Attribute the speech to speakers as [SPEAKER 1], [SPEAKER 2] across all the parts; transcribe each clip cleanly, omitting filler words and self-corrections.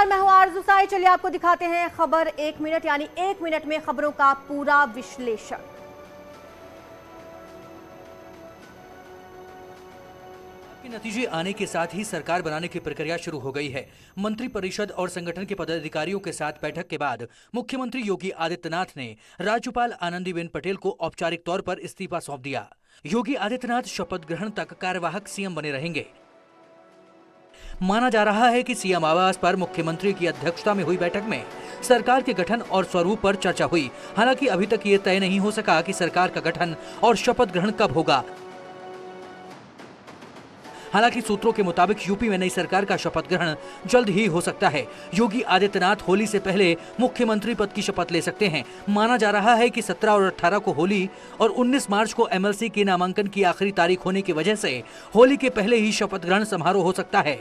[SPEAKER 1] नमस्कार, मैं हूं आरज़ू साई। चलिए आपको दिखाते हैं खबर 1 मिनट, यानी 1 मिनट में खबरों का पूरा विश्लेषण।
[SPEAKER 2] के नतीजे आने के साथ ही सरकार बनाने की प्रक्रिया शुरू हो गई है। मंत्री परिषद और संगठन के पदाधिकारियों के साथ बैठक के बाद मुख्यमंत्री योगी आदित्यनाथ ने राज्यपाल आनंदीबेन पटेल को औपचारिक तौर पर इस्तीफा सौंप दिया। योगी आदित्यनाथ शपथ ग्रहण तक कार्यवाहक सीएम बने रहेंगे। माना जा रहा है कि सीएम आवास पर मुख्यमंत्री की अध्यक्षता में हुई बैठक में सरकार के गठन और स्वरूप पर चर्चा हुई। हालांकि अभी तक ये तय नहीं हो सका कि सरकार का गठन और शपथ ग्रहण कब होगा। हालांकि सूत्रों के मुताबिक यूपी में नई सरकार का शपथ ग्रहण जल्द ही हो सकता है। योगी आदित्यनाथ होली से पहले मुख्यमंत्री पद की शपथ ले सकते हैं। माना जा रहा है कि 17 और 18 को होली और 19 मार्च को एमएलसी के नामांकन की आखिरी तारीख होने की वजह से होली के पहले ही शपथ ग्रहण समारोह हो सकता है।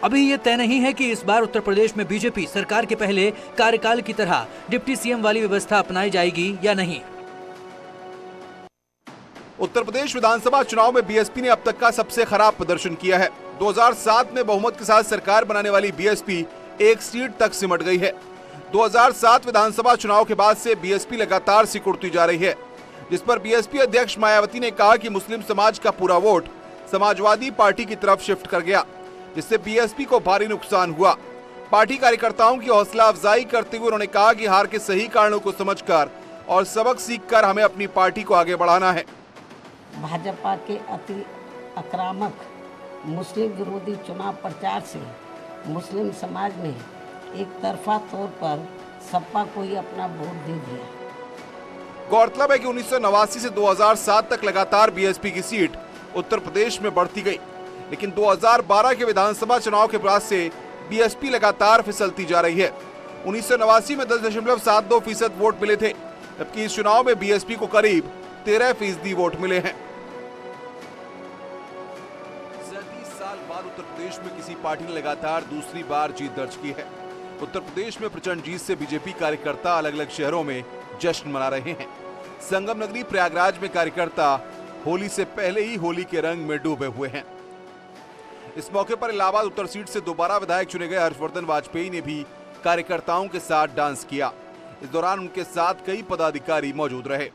[SPEAKER 2] अभी ये तय नहीं है कि इस बार उत्तर प्रदेश में बीजेपी सरकार के पहले कार्यकाल की तरह डिप्टी सीएम वाली व्यवस्था अपनाई जाएगी या नहीं।
[SPEAKER 3] उत्तर प्रदेश विधानसभा चुनाव में बीएसपी ने अब तक का सबसे खराब प्रदर्शन किया है। 2007 में बहुमत के साथ सरकार बनाने वाली बीएसपी एक सीट तक सिमट गई है। 2007 विधानसभा चुनाव के बाद से बीएसपी लगातार सिकुड़ती जा रही है, जिस पर बीएसपी अध्यक्ष मायावती ने कहा कि मुस्लिम समाज का पूरा वोट समाजवादी पार्टी की तरफ शिफ्ट कर गया, जिससे बीएसपी को भारी नुकसान हुआ। पार्टी कार्यकर्ताओं की हौसला अफजाई करते हुए उन्होंने कहा कि हार के सही कारणों को समझकर और सबक सीखकर हमें अपनी पार्टी को आगे बढ़ाना है।
[SPEAKER 4] भाजपा के अति आक्रामक मुस्लिम विरोधी चुनाव प्रचार से मुस्लिम समाज ने एक तरफा तौर पर सपा को ही अपना वोट दे दिया।
[SPEAKER 3] गौरतलब है कि 1989 से 2007 तक लगातार बीएसपी की सीट उत्तर प्रदेश में बढ़ती गई, लेकिन 2012 के विधानसभा चुनाव के बाद से बीएसपी लगातार फिसलती जा रही है। 1989 में 10.72% वोट मिले थे, जबकि इस चुनाव में बीएसपी को करीब 13% वोट मिले हैं। 37 साल बाद उत्तर प्रदेश में किसी पार्टी ने लगातार दूसरी बार जीत दर्ज की है। उत्तर प्रदेश में प्रचंड जीत से बीजेपी कार्यकर्ता अलग अलग शहरों में जश्न मना रहे हैं। संगम नगरी प्रयागराज में कार्यकर्ता होली से पहले ही होली के रंग में डूबे हुए हैं। इस मौके पर इलाहाबाद उत्तर सीट से दोबारा विधायक चुने गए हर्षवर्धन वाजपेयी ने भी कार्यकर्ताओं के साथ डांस किया। इस दौरान उनके साथ कई पदाधिकारी मौजूद रहे।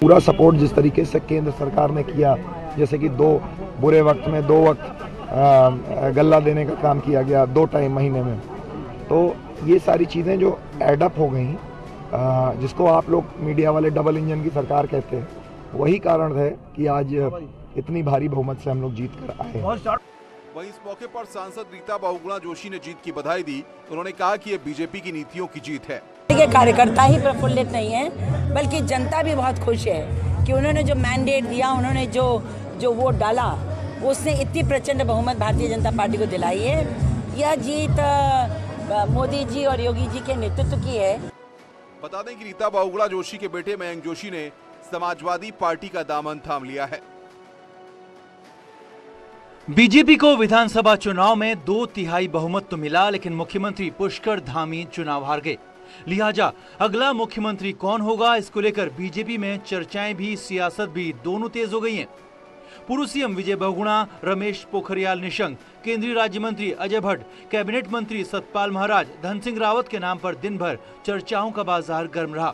[SPEAKER 5] पूरा सपोर्ट जिस तरीके से केंद्र सरकार ने किया, जैसे कि 2 बुरे वक्त में 2 वक्त गल्ला देने का काम किया गया 2 टाइम महीने में, तो ये सारी चीज़ें जो एडअप हो गई, जिसको आप लोग मीडिया वाले डबल इंजन की सरकार कहते हैं, वही कारण है कि आज इतनी भारी बहुमत से हम लोग जीत कर आए हैं।
[SPEAKER 3] वहीं इस मौके पर सांसद रीता बहुगुणा जोशी ने जीत की बधाई दी। उन्होंने कहा कि ये बीजेपी की नीतियों की जीत है।
[SPEAKER 6] ये कार्यकर्ता ही प्रफुल्लित नहीं है, बल्कि जनता भी बहुत खुश है कि उन्होंने जो मैंडेट दिया, उन्होंने जो वोट डाला, उसने इतनी प्रचंड बहुमत भारतीय जनता पार्टी को दिलाई है। यह जीत मोदी जी और योगी जी के नेतृत्व की है।
[SPEAKER 3] बता दें कि रीता बहुगुणा जोशी के बेटे मयंक जोशी ने समाजवादी पार्टी का दामन थाम लिया है।
[SPEAKER 7] बीजेपी को विधानसभा चुनाव में 2/3 बहुमत तो मिला, लेकिन मुख्यमंत्री पुष्कर धामी चुनाव हार गए। लिहाजा अगला मुख्यमंत्री कौन होगा, इसको लेकर बीजेपी में चर्चाएं भी सियासत भी दोनों तेज हो गई हैं। पूर्व सीएम विजय बहुगुणा, रमेश पोखरियाल निशंक, केंद्रीय राज्य मंत्री अजय भट्ट, कैबिनेट मंत्री सतपाल महाराज, धन सिंह रावत के नाम पर दिन भर चर्चाओं का बाजार गर्म रहा।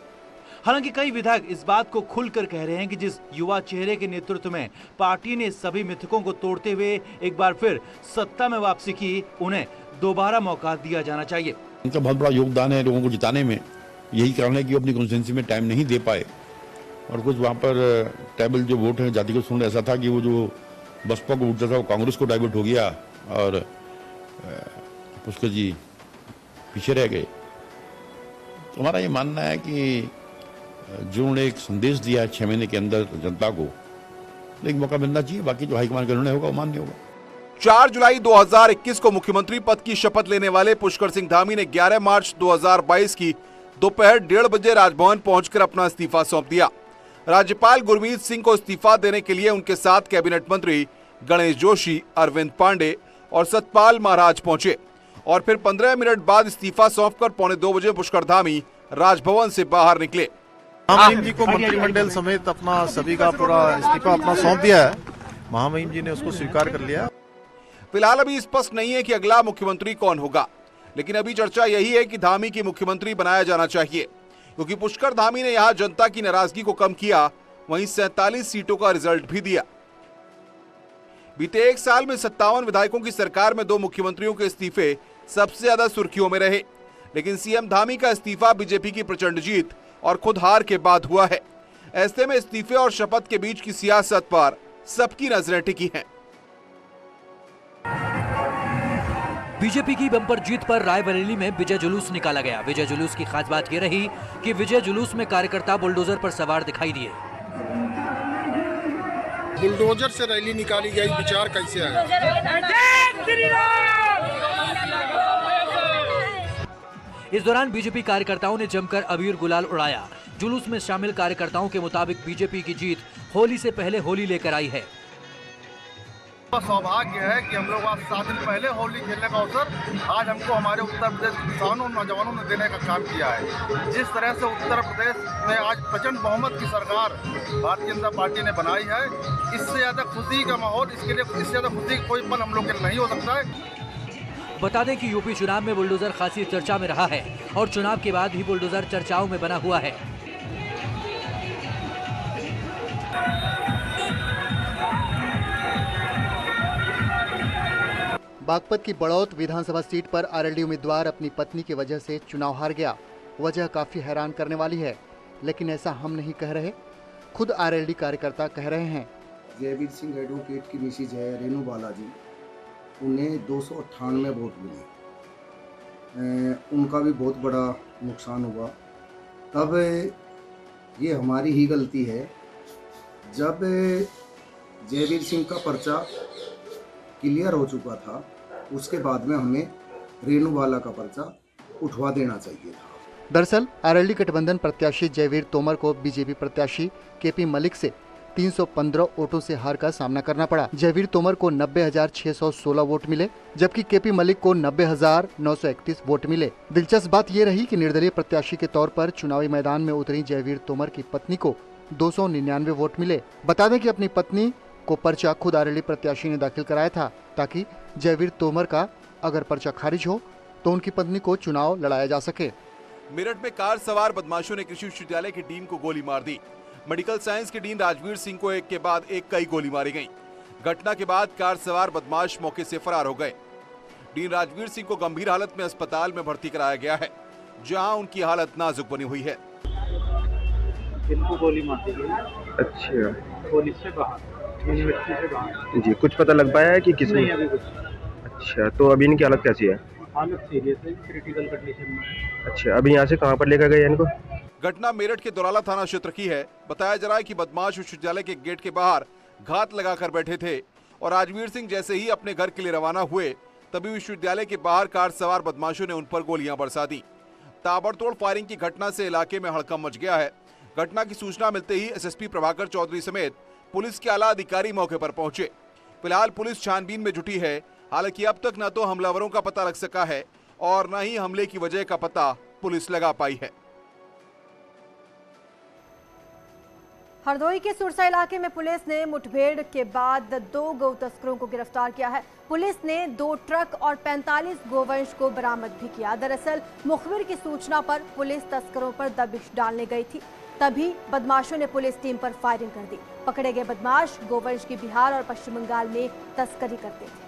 [SPEAKER 7] हालांकि कई विधायक इस बात को खुलकर कह रहे हैं कि जिस युवा चेहरे के नेतृत्व में पार्टी ने सभी मिथकों को तोड़ते हुए एक बार फिर सत्ता में वापसी की, उन्हें दोबारा मौका दिया जाना चाहिए।
[SPEAKER 8] उनका बहुत बड़ा योगदान है लोगों को जिताने में। यही कारण है कि वो अपनी कॉन्स्टिट्यूंसी में टाइम नहीं दे पाए, और कुछ वहाँ पर ट्राइबल जो वोट है जाति को सुन ऐसा था कि वो जो बसपा को उठता था वो कांग्रेस को डाइवर्ट हो गया और पुष्कर जी पीछे रह गए। तो हमारा ये मानना है कि जो उन्होंने एक संदेश दिया है 6 महीने के अंदर जनता को, एक मौका मिलना चाहिए। बाकी जो हाईकमान का निर्णय होगा वो मान्य होगा।
[SPEAKER 3] 4 जुलाई 2021 को मुख्यमंत्री पद की शपथ लेने वाले पुष्कर सिंह धामी ने 11 मार्च 2022 की दोपहर 1:30 बजे राजभवन पहुंचकर अपना इस्तीफा सौंप दिया। राज्यपाल गुरमीत सिंह को इस्तीफा देने के लिए उनके साथ कैबिनेट मंत्री गणेश जोशी, अरविंद पांडे और सतपाल महाराज पहुंचे, और फिर 15 मिनट बाद इस्तीफा सौंपकर 1:45 बजे पुष्कर धामी राजभवन से बाहर निकले।
[SPEAKER 9] महामहिम जी को मंत्रिमंडल समेत अपना सभी का पूरा इस्तीफा अपना सौंप दिया है। महामहिम जी ने उसको स्वीकार कर लिया।
[SPEAKER 3] फिलहाल अभी स्पष्ट नहीं है कि अगला मुख्यमंत्री कौन होगा, लेकिन अभी चर्चा यही है कि धामी की मुख्यमंत्री बनाया जाना चाहिए, क्योंकि पुष्कर धामी ने यहां जनता की नाराजगी को कम किया, वहीं 47 सीटों का रिजल्ट भी दिया। बीते एक साल में 57 विधायकों की सरकार में 2 मुख्यमंत्रियों के इस्तीफे सबसे ज्यादा सुर्खियों में रहे, लेकिन सीएम धामी का इस्तीफा बीजेपी की प्रचंड जीत और खुद हार के बाद हुआ है। ऐसे में इस्तीफे और शपथ के बीच की सियासत पर सबकी नजरें टिकी हैं।
[SPEAKER 2] बीजेपी की बम्पर जीत पर रायबरेली में विजय जुलूस निकाला गया। विजय जुलूस की खास बात यह रही कि विजय जुलूस में कार्यकर्ता बुलडोजर पर सवार दिखाई दिए।
[SPEAKER 9] बुलडोजर से रैली निकाली गई, विचार कैसे आया?
[SPEAKER 2] इस दौरान बीजेपी कार्यकर्ताओं ने जमकर अबीर गुलाल उड़ाया। जुलूस में शामिल कार्यकर्ताओं के मुताबिक बीजेपी की जीत होली से पहले होली लेकर आई है।
[SPEAKER 9] सौभाग्य है कि हम लोग आज 7 दिन पहले होली खेलने का अवसर आज हमको हमारे उत्तर प्रदेश किसानों और नौजवानों ने देने का काम किया है। जिस तरह से उत्तर प्रदेश में आज प्रचंड बहुमत की सरकार भारतीय जनता पार्टी ने बनाई है, इससे ज्यादा खुशी का माहौल, इसके लिए इससे ज्यादा खुशी कोई पल हम लोग के नहीं हो सकता है।
[SPEAKER 2] बता दें कि यूपी चुनाव में बुलडोजर खासी चर्चा में रहा है और चुनाव के बाद भी बुलडोजर चर्चाओं में बना हुआ है।
[SPEAKER 10] बागपत की बड़ौत विधानसभा सीट पर आरएलडी उम्मीदवार अपनी पत्नी की वजह से चुनाव हार गया। वजह काफी हैरान करने वाली है, लेकिन ऐसा हम नहीं कह रहे, खुद आरएलडी कार्यकर्ता कह रहे हैं।
[SPEAKER 11] जयवीर सिंह एडवोकेट की मिसिज है रेणु बालाजी, उन्हें 298 वोट मिले, उनका भी बहुत बड़ा नुकसान हुआ। तब ये हमारी ही गलती है, जब जयवीर सिंह का पर्चा क्लियर हो चुका था, उसके बाद में हमें रेणु बाला का पर्चा उठवा देना चाहिए था।
[SPEAKER 10] दरअसल आरएलडी गठबंधन प्रत्याशी जयवीर तोमर को बीजेपी प्रत्याशी केपी मलिक से 315 वोटों से हार का सामना करना पड़ा। जयवीर तोमर को 90,616 वोट मिले, जबकि केपी मलिक को 90,931 वोट मिले। दिलचस्प बात ये रही कि निर्दलीय प्रत्याशी के तौर पर चुनावी मैदान में उतरी जयवीर तोमर की पत्नी को 299 वोट मिले। बता दें कि अपनी पत्नी को पर्चा खुद आरएलडी प्रत्याशी ने दाखिल कराया था, ताकि जयवीर तोमर का अगर पर्चा खारिज हो तो उनकी पत्नी को चुनाव लड़ाया जा सके।
[SPEAKER 3] मेरठ में कार सवार बदमाशों ने कृषि विश्वविद्यालय के डीन को गोली मार दी। मेडिकल साइंस के डीन राजवीर सिंह को एक के बाद एक कई गोली मारी गई। घटना के बाद कार सवार बदमाश मौके से फरार हो गए। डीन राजवीर सिंह को गंभीर हालत में अस्पताल में भर्ती कराया गया है, जहां उनकी हालत नाजुक बनी हुई है।
[SPEAKER 12] इनको गोली मार दी गई। अच्छा, पुलिस से बाहर जी, कुछ पता लग पाया है कि किसने? नहीं, अभी कुछ। अच्छा, तो अभी इनकी हालत कैसी है? हालत सीरियस है, क्रिटिकल कंडीशन में। अच्छा, अभी यहाँ से कहाँ पर लेकर गए इनको?
[SPEAKER 3] घटना मेरठ के दोराला थाना क्षेत्र की है। बताया जा रहा है कि बदमाश विश्वविद्यालय के गेट के बाहर घात लगाकर बैठे थे और राजवीर सिंह जैसे ही अपने घर के लिए रवाना हुए, तभी विश्वविद्यालय के बाहर कार सवार बदमाशों ने उन पर गोलियां बरसा दी। ताबड़तोड़ फायरिंग की घटना से इलाके में हड़कंप मच गया है। घटना की सूचना मिलते ही एसएसपी प्रभाकर चौधरी समेत पुलिस के आला अधिकारी मौके पर पहुंचे। फिलहाल पुलिस छानबीन में जुटी है। हालांकि अब तक न तो हमलावरों का पता लग सका है और न ही हमले की वजह का पता पुलिस लगा पाई है।
[SPEAKER 1] हरदोई के सुरसा इलाके में पुलिस ने मुठभेड़ के बाद 2 गौ तस्करों को गिरफ्तार किया है। पुलिस ने 2 ट्रक और 45 गोवंश को बरामद भी किया। दरअसल मुखबिर की सूचना पर पुलिस तस्करों पर दबिश डालने गई थी, तभी बदमाशों ने पुलिस टीम पर फायरिंग कर दी। पकड़े गए बदमाश गोवंश की बिहार और पश्चिम बंगाल में तस्करी करते थे।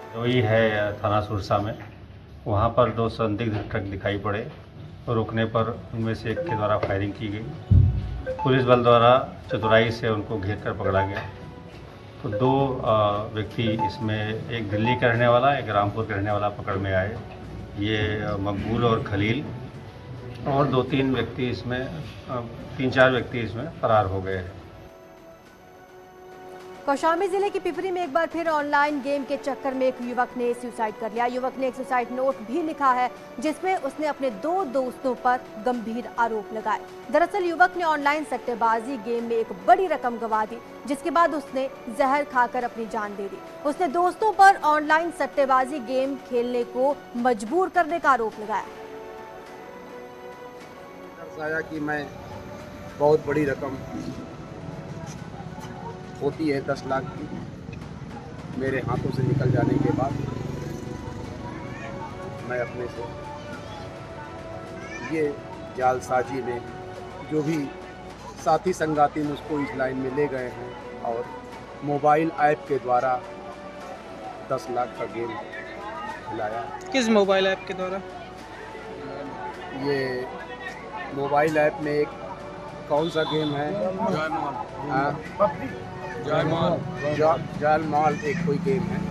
[SPEAKER 13] हरदोई है थाना सुरसा में, वहाँ पर 2 संदिग्ध ट्रक दिखाई पड़े, रोकने पर उनमें से एक के द्वारा फायरिंग की गई। पुलिस बल द्वारा चतुराई से उनको घेर कर पकड़ा गया। तो 2 व्यक्ति इसमें, एक दिल्ली का रहने वाला, एक रामपुर का रहने वाला पकड़ में आए। ये मकबूल और खलील, और 2-3 व्यक्ति इसमें, 3-4 व्यक्ति इसमें फरार हो गए हैं।
[SPEAKER 1] कौशाम्बी जिले की पिपरी में एक बार फिर ऑनलाइन गेम के चक्कर में एक युवक ने सुसाइड कर लिया। युवक ने एक सुसाइड नोट भी लिखा है, जिसमें उसने अपने 2 दोस्तों पर गंभीर आरोप लगाए। दरअसल युवक ने ऑनलाइन सट्टेबाजी गेम में एक बड़ी रकम गंवा दी, जिसके बाद उसने जहर खाकर अपनी जान दे दी। उसने दोस्तों पर ऑनलाइन सट्टेबाजी गेम खेलने को मजबूर करने का आरोप लगाया।
[SPEAKER 14] दर्शाया कि मैं बहुत बड़ी रकम होती है 10 लाख की, मेरे हाथों से निकल जाने के बाद मैं अपने से ये जालसाजी में जो भी साथी संगाती मुझको इस लाइन में ले गए हैं और मोबाइल ऐप के द्वारा 10 लाख का गेम खिलाया।
[SPEAKER 15] किस मोबाइल ऐप के द्वारा?
[SPEAKER 14] ये मोबाइल ऐप में एक कौन सा गेम है? जालमाल एक कोई गेम है।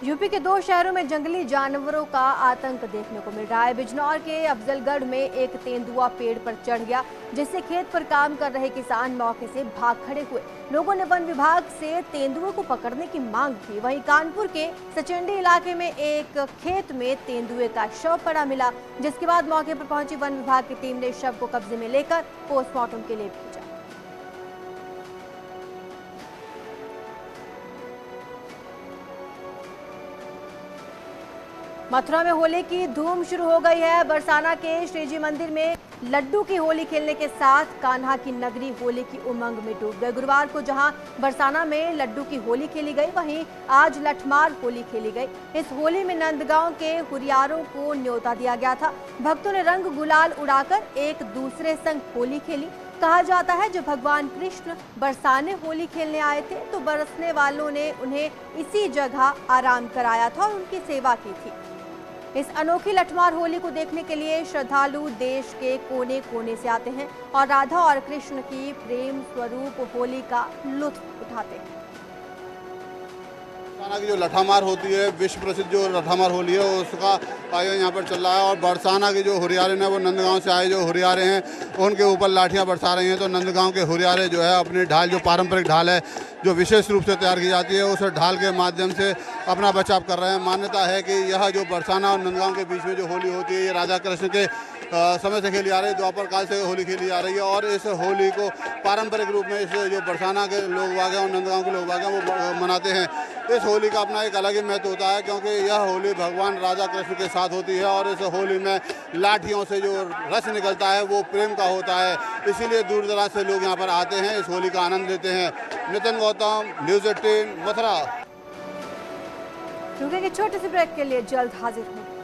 [SPEAKER 1] यूपी के 2 शहरों में जंगली जानवरों का आतंक देखने को मिल रहा है। बिजनौर के अफजलगढ़ में एक तेंदुआ पेड़ पर चढ़ गया, जिससे खेत पर काम कर रहे किसान मौके से भाग खड़े हुए। लोगों ने वन विभाग से तेंदुए को पकड़ने की मांग की। वहीं कानपुर के सचंडी इलाके में एक खेत में तेंदुए का शव पड़ा मिला, जिसके बाद मौके पर पहुंची वन विभाग की टीम ने शव को कब्जे में लेकर पोस्टमार्टम के लिए भेजा। मथुरा में होली की धूम शुरू हो गई है। बरसाना के श्रीजी मंदिर में लड्डू की होली खेलने के साथ कान्हा की नगरी होली की उमंग में डूब गई। गुरुवार को जहां बरसाना में लड्डू की होली खेली गई, वहीं आज लठमार होली खेली गई। इस होली में नंदगांव के हुरियारों को न्योता दिया गया था। भक्तों ने रंग गुलाल उड़ाकर एक दूसरे संग होली खेली। कहा जाता है जब भगवान कृष्ण बरसाने होली खेलने आए थे तो बरसने वालों ने उन्हें इसी जगह आराम कराया था और उनकी सेवा की थी। इस अनोखी लठमार होली को देखने के लिए श्रद्धालु देश के कोने कोने से आते हैं और राधा और कृष्ण की प्रेम स्वरूप होली का लुत्फ उठाते हैं।
[SPEAKER 16] बरसाना की जो लठामार होती है, विश्व प्रसिद्ध जो लठामार होली है, उसका आयोजन यहाँ पर चल रहा है। और बरसाना के जो हुरियारे हैं वो नंदगांव से आए जो हुरियारे हैं उनके ऊपर लाठियाँ बरसा रही हैं। तो नंदगांव के हुरियारे जो है अपनी ढाल, जो पारंपरिक ढाल है जो विशेष रूप से तैयार की जाती है, उस ढाल के माध्यम से अपना बचाव कर रहे हैं। मान्यता है कि यह जो बरसाना और नंदगांव के बीच में जो होली होती है, ये राधा कृष्ण के समय से खेली जा रही है, द्वापर काल से होली खेली जा रही है। और इस होली को पारंपरिक रूप में इस जो बरसाना के लोग वाग हैं और नंदगांव के लोग वाग हैं वो मनाते हैं। इस होली का अपना एक अलग ही महत्व होता है, क्योंकि यह होली भगवान राधा कृष्ण के साथ होती है और इस होली में लाठियों से जो रस निकलता है वो प्रेम का होता है। इसीलिए दूर दराज से लोग यहाँ पर आते हैं, इस होली का आनंद लेते हैं। नितिन गौतम, न्यूज़ 18 मथुरा।
[SPEAKER 1] रुकेंगे छोटे से ब्रेक के लिए, जल्द हाजिर होंगे।